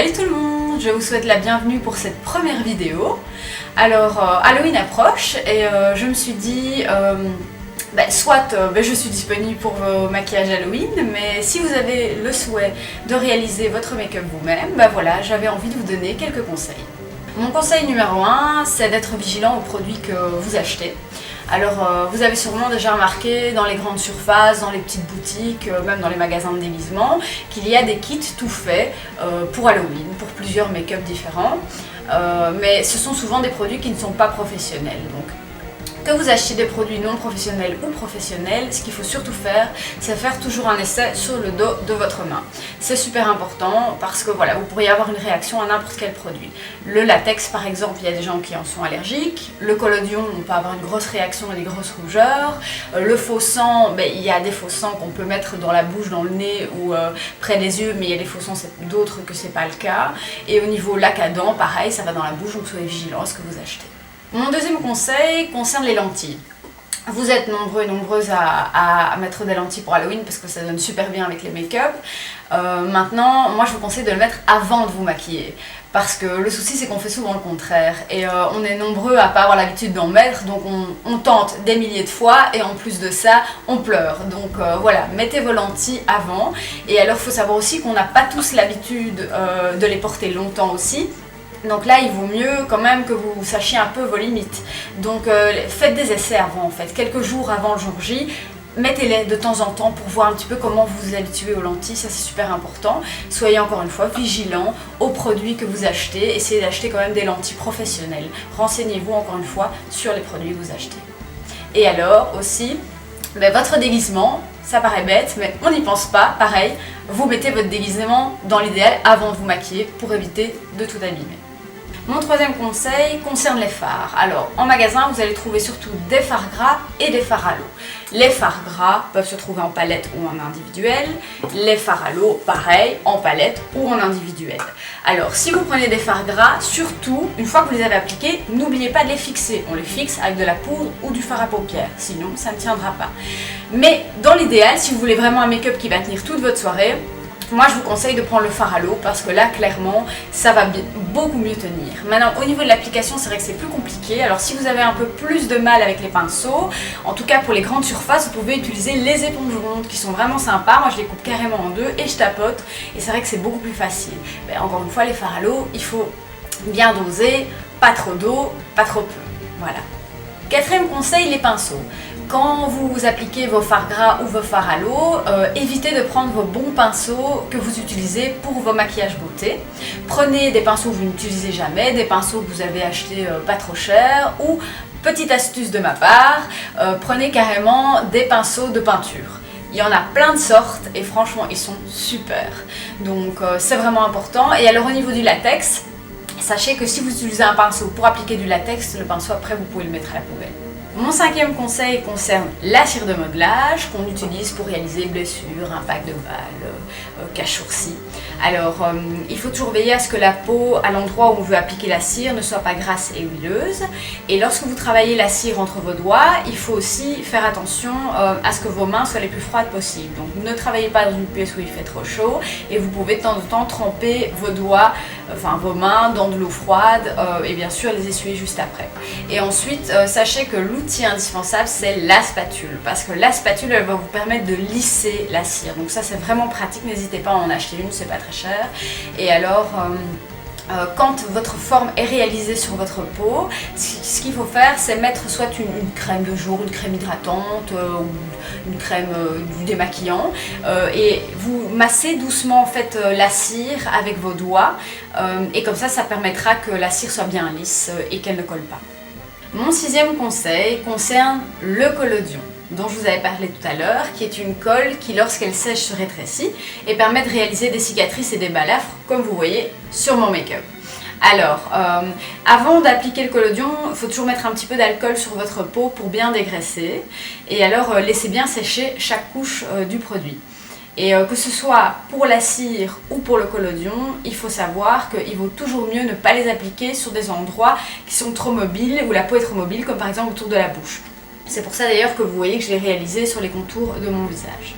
Salut tout le monde, je vous souhaite la bienvenue pour cette première vidéo. Alors Halloween approche et je me suis dit, je suis disponible pour vos maquillages Halloween, mais si vous avez le souhait de réaliser votre make-up vous-même, voilà, j'avais envie de vous donner quelques conseils. Mon conseil numéro 1, c'est d'être vigilant aux produits que vous achetez. Alors vous avez sûrement déjà remarqué dans les grandes surfaces, dans les petites boutiques, même dans les magasins de déguisement, qu'il y a des kits tout faits pour Halloween, pour plusieurs make-up différents. Mais ce sont souvent des produits qui ne sont pas professionnels. Donc, que vous achetiez des produits non professionnels ou professionnels, ce qu'il faut surtout faire, c'est faire toujours un essai sur le dos de votre main. C'est super important parce que voilà, vous pourriez avoir une réaction à n'importe quel produit. Le latex par exemple, il y a des gens qui en sont allergiques. Le collodion, on peut avoir une grosse réaction et des grosses rougeurs. Le faux sang, il y a des faux sangs qu'on peut mettre dans la bouche, dans le nez ou près des yeux, mais il y a des faux sangs d'autres que c'est pas le cas. Et au niveau lac à dents, pareil, ça va dans la bouche, donc soyez vigilants à ce que vous achetez. Mon deuxième conseil concerne les lentilles. Vous êtes nombreux et nombreuses à mettre des lentilles pour Halloween parce que ça donne super bien avec les make-up. Maintenant, moi je vous conseille de le mettre avant de vous maquiller. Parce que le souci c'est qu'on fait souvent le contraire. Et on est nombreux à pas avoir l'habitude d'en mettre, donc on tente des milliers de fois et en plus de ça, on pleure. Donc voilà, mettez vos lentilles avant. Et alors il faut savoir aussi qu'on n'a pas tous l'habitude de les porter longtemps aussi. Donc là, il vaut mieux quand même que vous sachiez un peu vos limites. Donc faites des essais avant en fait, quelques jours avant le jour J. Mettez-les de temps en temps pour voir un petit peu comment vous vous habituez aux lentilles, ça c'est super important. Soyez encore une fois vigilants aux produits que vous achetez. Essayez d'acheter quand même des lentilles professionnelles. Renseignez-vous encore une fois sur les produits que vous achetez. Et alors aussi, votre déguisement, ça paraît bête, mais on n'y pense pas. Pareil, vous mettez votre déguisement dans l'idéal avant de vous maquiller pour éviter de tout abîmer. Mon troisième conseil concerne les fards. Alors, en magasin, vous allez trouver surtout des fards gras et des fards à l'eau. Les fards gras peuvent se trouver en palette ou en individuel. Les fards à l'eau, pareil, en palette ou en individuel. Alors, si vous prenez des fards gras, surtout, une fois que vous les avez appliqués, n'oubliez pas de les fixer. On les fixe avec de la poudre ou du fard à paupières, sinon ça ne tiendra pas. Mais dans l'idéal, si vous voulez vraiment un make-up qui va tenir toute votre soirée, moi je vous conseille de prendre le fard à l'eau parce que là clairement ça va beaucoup mieux tenir. Maintenant au niveau de l'application c'est vrai que c'est plus compliqué, alors si vous avez un peu plus de mal avec les pinceaux, en tout cas pour les grandes surfaces vous pouvez utiliser les éponges rondes qui sont vraiment sympas. Moi je les coupe carrément en deux et je tapote et c'est vrai que c'est beaucoup plus facile. Mais encore une fois les fards à l'eau il faut bien doser, pas trop d'eau, pas trop peu, voilà. Quatrième conseil, les pinceaux. Quand vous appliquez vos fards gras ou vos fards à l'eau, évitez de prendre vos bons pinceaux que vous utilisez pour vos maquillages beauté. Prenez des pinceaux que vous n'utilisez jamais, des pinceaux que vous avez achetés pas trop cher ou, petite astuce de ma part, prenez carrément des pinceaux de peinture. Il y en a plein de sortes et franchement ils sont super. Donc c'est vraiment important. Et alors au niveau du latex, sachez que si vous utilisez un pinceau pour appliquer du latex, le pinceau après vous pouvez le mettre à la poubelle. Mon cinquième conseil concerne la cire de modelage qu'on utilise pour réaliser blessures, impact de balles, cachourcis. Alors il faut toujours veiller à ce que la peau, à l'endroit où on veut appliquer la cire, ne soit pas grasse et huileuse. Et lorsque vous travaillez la cire entre vos doigts, il faut aussi faire attention à ce que vos mains soient les plus froides possible. Donc ne travaillez pas dans une pièce où il fait trop chaud et vous pouvez de temps en temps tremper vos doigts, vos mains dans de l'eau froide et bien sûr les essuyer juste après. Et ensuite, sachez que l'outil indispensable c'est la spatule parce que la spatule elle va vous permettre de lisser la cire. Donc ça c'est vraiment pratique, n'hésitez pas à en acheter une, c'est pas très cher. Et alors quand votre forme est réalisée sur votre peau, ce qu'il faut faire c'est mettre soit une crème de jour, une crème hydratante ou une crème du démaquillant et vous massez doucement en fait la cire avec vos doigts et comme ça permettra que la cire soit bien lisse et qu'elle ne colle pas. Mon sixième conseil concerne le collodion dont je vous avais parlé tout à l'heure, qui est une colle qui lorsqu'elle sèche se rétrécit et permet de réaliser des cicatrices et des balafres comme vous voyez sur mon make-up. Alors, avant d'appliquer le collodion, il faut toujours mettre un petit peu d'alcool sur votre peau pour bien dégraisser et alors laissez bien sécher chaque couche du produit. Et que ce soit pour la cire ou pour le collodion, il faut savoir qu'il vaut toujours mieux ne pas les appliquer sur des endroits qui sont trop mobiles, où la peau est trop mobile, comme par exemple autour de la bouche. C'est pour ça d'ailleurs que vous voyez que je l'ai réalisé sur les contours de mon visage.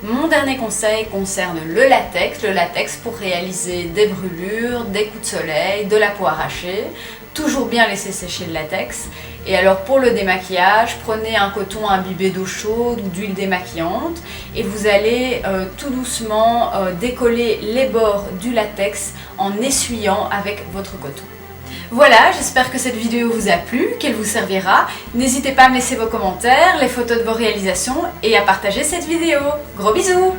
Mon dernier conseil concerne le latex pour réaliser des brûlures, des coups de soleil, de la peau arrachée. Toujours bien laisser sécher le latex. Et alors pour le démaquillage, prenez un coton imbibé d'eau chaude ou d'huile démaquillante et vous allez tout doucement décoller les bords du latex en essuyant avec votre coton. Voilà, j'espère que cette vidéo vous a plu, qu'elle vous servira. N'hésitez pas à me laisser vos commentaires, les photos de vos réalisations et à partager cette vidéo. Gros bisous!